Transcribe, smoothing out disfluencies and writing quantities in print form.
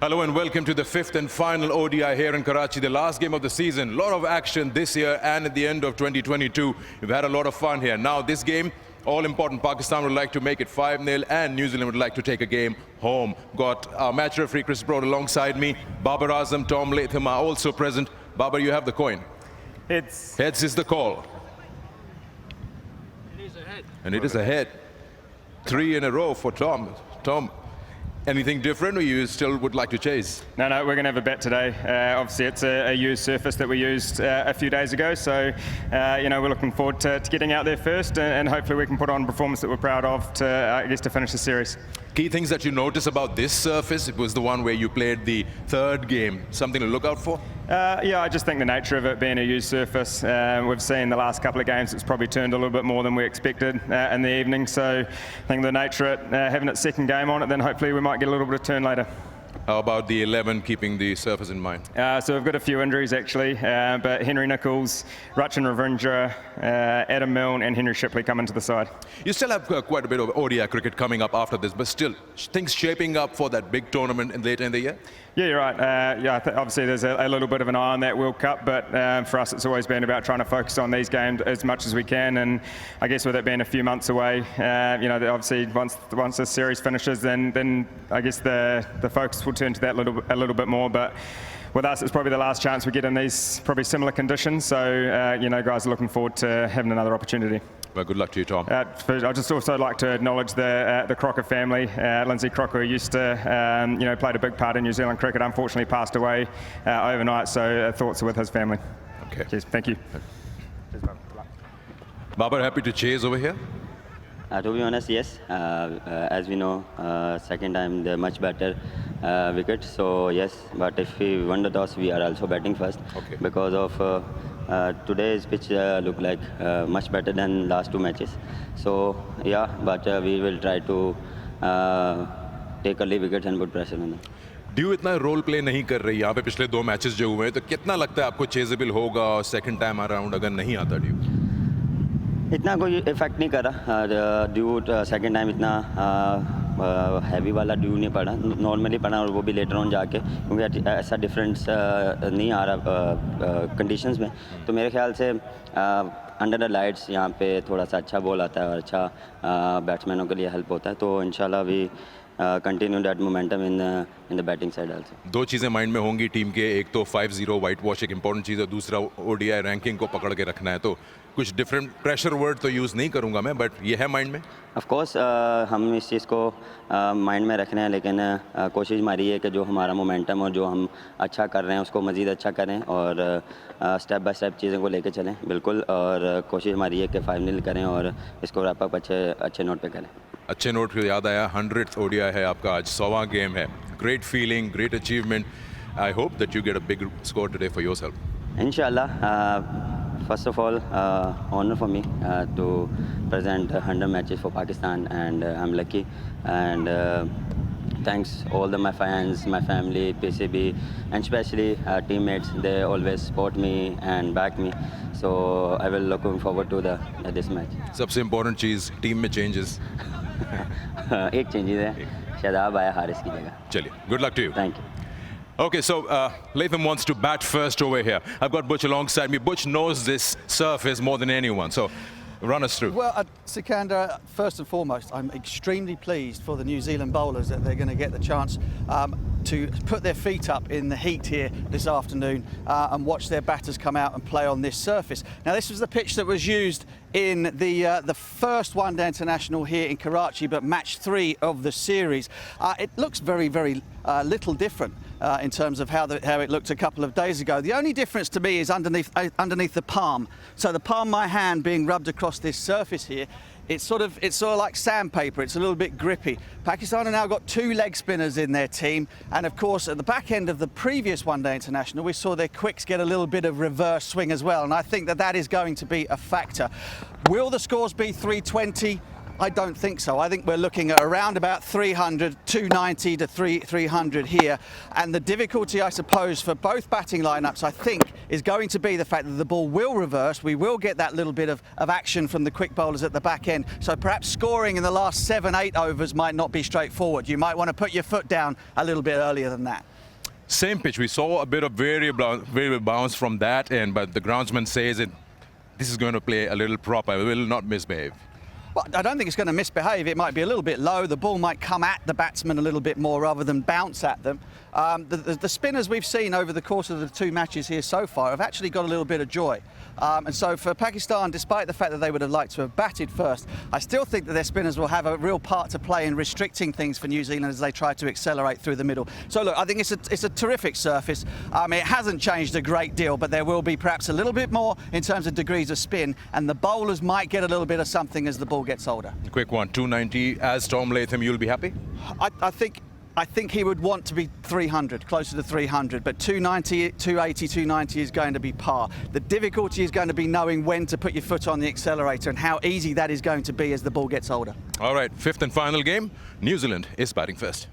Hello and welcome to the fifth and final ODI here in Karachi, the last game of the season. A lot of action this year and at the end of 2022. We've had a lot of fun here. Now this game, all important, Pakistan would like to make it 5-0 and New Zealand would like to take a game home. Got our match referee Chris Broad alongside me. Babar Azam, Tom Latham are also present. Babar, you have the coin. Heads. Heads is the call. It is a head. And it is a head. 3 in a row for Tom. Tom, anything different or you still would like to chase? No, we're going to have a bet today. Obviously, it's a used surface that we used a few days ago, so we're looking forward to getting out there first, and hopefully we can put on a performance that we're proud of to finish the series. Key things that you notice about this surface, it was the one where you played the third game. Something to look out for? Yeah, I just think the nature of it being a used surface, we've seen the last couple of games it's probably turned a little bit more than we expected in the evening, so I think the nature of it, having its second game on it, then hopefully we might get a little bit of turn later. How about the 11 keeping the surface in mind? So we've got a few injuries actually, but Henry Nichols, Rachin Ravindra, Adam Milne and Henry Shipley come into the side. You still have quite a bit of ODI cricket coming up after this, but still, things shaping up for that big tournament later in the year? Yeah, you're right. Obviously there's a little bit of an eye on that World Cup, but for us it's always been about trying to focus on these games as much as we can, and I guess with it being a few months away, obviously once this series finishes, then I guess the focus will turn to that a little bit more, but with us it's probably the last chance we get in these probably similar conditions, so guys are looking forward to having another opportunity. Well, good luck to you, Tom. I'd just also like to acknowledge the Crocker family. Lindsay Crocker, who used to, played a big part in New Zealand cricket, unfortunately passed away overnight, so thoughts are with his family. Okay. Cheers, thank you. Babar, happy to chase over here? To be honest, yes. As we know, second time they're much better wicket, so yes. But if we won the toss, we are also batting first, okay, because of today's pitch look like much better than last two matches. So yeah, but we will try to take early wickets and put pressure on them. Due इतना role play नहीं कर रही यहाँ पे पिछले दो matches जो हुए हैं, तो कितना लगता है आपको चेजेबल होगा और सेकंड टाइम अराउंड अगर नहीं आता ड्यू? इतना कोई इफेक्ट नहीं कर रहा ड्यू, सेकंड टाइम इतना हैवी वाला ड्यू नहीं पड़ा, नॉर्मली पड़ा, और वो भी लेटर ऑन जाके, क्योंकि ऐसा डिफरेंस नहीं आ रहा कंडीशंस में, तो मेरे ख्याल से अंडर द लाइट्स यहाँ पे थोड़ा सा अच्छा बॉल आता है और अच्छा बैट्समैनों के लिए हेल्प होता है, तो इंशाल्लाह भी continue that momentum in the batting side also. दो चीज़ें माइंड में होंगी टीम के, एक तो 5-0 वाइट वॉश एक इंपॉर्टेंट चीज़ है, दूसरा ओडीआई रैंकिंग को पकड़ के रखना है, तो कुछ डिफरेंट प्रेशर वर्ड तो यूज़ नहीं करूँगा मैं, बट ये है माइंड में. ऑफ कोर्स हम इस चीज़ को माइंड में रख रहे हैं, लेकिन कोशिश हमारी है कि जो हमारा मोमेंटम और जो हम अच्छा कर रहे हैं उसको मज़ीद अच्छा करें और स्टेप बाय स्टेप चीज़ों को लेके चलें बिल्कुल, और कोशिश हमारी है कि 5-0 करें और इसको रैप अप अच्छे नोट पे करें. अच्छे नोट पे याद आया, 100th ODI है आपका, आज 100वां गेम है. Great feeling, great achievement. I hope that you get a big score today for yourself. इंशाल्लाह. First of all, honor for me to present 100 matches for Pakistan, and I'm lucky. And thanks all my fans, my family, PCB, and especially teammates. They always support me and back me. So I will looking forward to this match. सबसे important चीज़ team में changes. एक changes है, शादाब आया हारिस की जगह. चलिए, good luck to you. Thank you. Okay, so Latham wants to bat first over here. I've got Butch alongside me. Butch knows this surface more than anyone, so run us through. Well, Sikander, first and foremost, I'm extremely pleased for the New Zealand bowlers that they're going to get the chance to put their feet up in the heat here this afternoon and watch their batters come out and play on this surface. Now, this was the pitch that was used in the first one-day international here in Karachi, but match 3 of the series. It looks very, very little different in terms of how it looked a couple of days ago. The only difference to me is underneath the palm. So the palm of my hand being rubbed across this surface here, it's sort of like sandpaper. It's a little bit grippy. Pakistan have now got 2 leg spinners in their team, and of course at the back end of the previous one-day international we saw their quicks get a little bit of reverse swing as well, and I think that is going to be a factor. Will the scores be 320? I don't think so. I think we're looking at around about 300, 290 to 300 here. And the difficulty, I suppose, for both batting lineups, I think, is going to be the fact that the ball will reverse. We will get that little bit of action from the quick bowlers at the back end. So perhaps scoring in the last 7-8 overs might not be straightforward. You might want to put your foot down a little bit earlier than that. Same pitch. We saw a bit of variable bounce from that end, but the groundsman says this is going to play a little proper. It will not misbehave. Well, I don't think it's going to misbehave. It might be a little bit low. The ball might come at the batsman a little bit more rather than bounce at them. The spinners we've seen over the course of the 2 matches here so far have actually got a little bit of joy. And so for Pakistan, despite the fact that they would have liked to have batted first, I still think that their spinners will have a real part to play in restricting things for New Zealand as they try to accelerate through the middle. So look, I think it's a terrific surface. It hasn't changed a great deal, but there will be perhaps a little bit more in terms of degrees of spin, and the bowlers might get a little bit of something as the ball gets older. Quick one, 290. As Tom Latham, you'll be happy? I think he would want to be 300, closer to 300, but 290, 280, 290 is going to be par. The difficulty is going to be knowing when to put your foot on the accelerator and how easy that is going to be as the ball gets older. All right, 5th and final game. New Zealand is batting first.